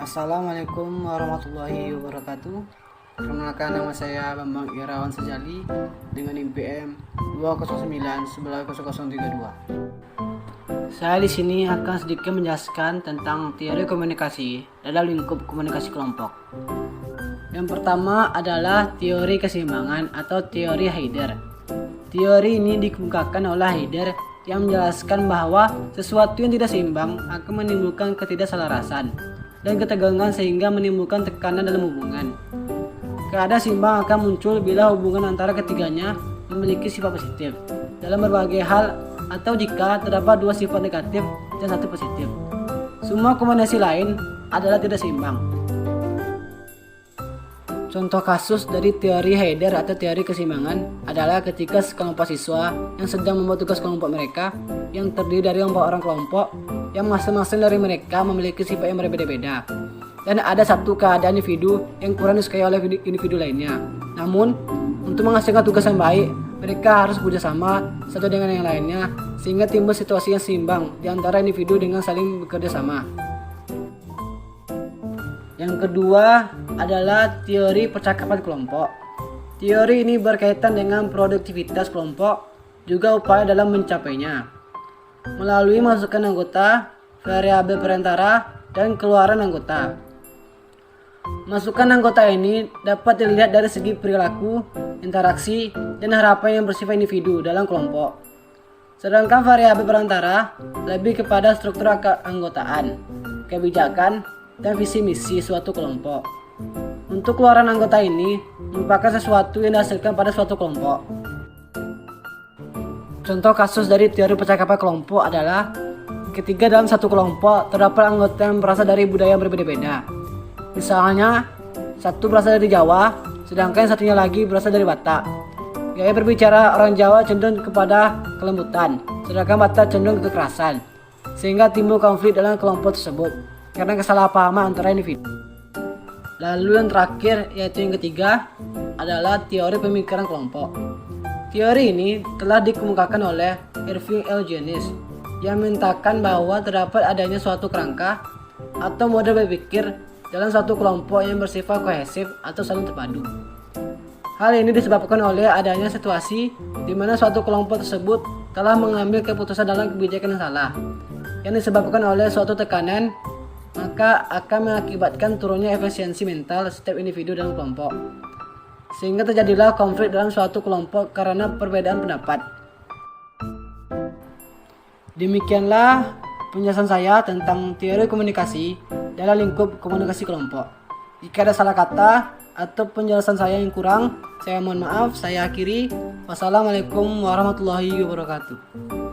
Assalamualaikum warahmatullahi wabarakatuh. Perkenalkan, nama saya Bambang Irawan Sejali dengan NIM 209110032. Saya di sini akan sedikit menjelaskan tentang teori komunikasi dalam lingkup komunikasi kelompok. Yang pertama adalah teori keseimbangan atau teori Heider. Teori ini dikemukakan oleh Heider yang menjelaskan bahwa sesuatu yang tidak seimbang akan menimbulkan ketidakselarasan dan ketegangan sehingga menimbulkan tekanan dalam hubungan. Keadaan seimbang akan muncul bila hubungan antara ketiganya memiliki sifat positif dalam berbagai hal atau jika terdapat dua sifat negatif dan satu positif. Semua kombinasi lain adalah tidak seimbang. Contoh kasus dari teori Heider atau teori keseimbangan adalah ketika sekelompok siswa yang sedang membuat tugas kelompok mereka yang terdiri dari 4 orang kelompok yang masing-masing dari mereka memiliki sifat yang berbeda-beda, dan ada satu keadaan individu yang kurang disukai oleh individu lainnya. Namun, untuk menghasilkan tugas yang baik, mereka harus bekerjasama satu dengan yang lainnya sehingga timbul situasi yang seimbang di antara individu dengan saling bekerja sama. Yang kedua adalah teori percakapan kelompok. Teori ini berkaitan dengan produktivitas kelompok, juga upaya dalam mencapainya, melalui masukan anggota, variabel perantara, dan keluaran anggota. Masukan anggota ini dapat dilihat dari segi perilaku, interaksi, dan harapan yang bersifat individu dalam kelompok. Sedangkan variabel perantara lebih kepada struktur keanggotaan, kebijakan, dan visi misi suatu kelompok. Untuk keluaran anggota ini merupakan sesuatu yang dihasilkan pada suatu kelompok. Contoh kasus dari teori percakapan kelompok adalah ketika dalam satu kelompok terdapat anggota yang berasal dari budaya yang berbeda-beda. Misalnya, satu berasal dari Jawa, sedangkan satunya lagi berasal dari Batak. Gaya berbicara orang Jawa cenderung kepada kelembutan, sedangkan Batak cenderung ke kekerasan, sehingga timbul konflik dalam kelompok tersebut karena kesalahpahaman antara individu. Lalu yang terakhir, yaitu yang ketiga, adalah teori pemikiran kelompok. Teori ini telah dikemukakan oleh Irving L. Janis yang menyatakan bahwa terdapat adanya suatu kerangka atau model berpikir dalam suatu kelompok yang bersifat kohesif atau saling terpadu. Hal ini disebabkan oleh adanya situasi di mana suatu kelompok tersebut telah mengambil keputusan dalam kebijakan yang salah, yang disebabkan oleh suatu tekanan, maka akan mengakibatkan turunnya efisiensi mental setiap individu dalam kelompok, sehingga terjadilah konflik dalam suatu kelompok karena perbedaan pendapat. Demikianlah penjelasan saya tentang teori komunikasi dalam lingkup komunikasi kelompok. Jika ada salah kata atau penjelasan saya yang kurang, saya mohon maaf. Saya akhiri. Wassalamualaikum warahmatullahi wabarakatuh.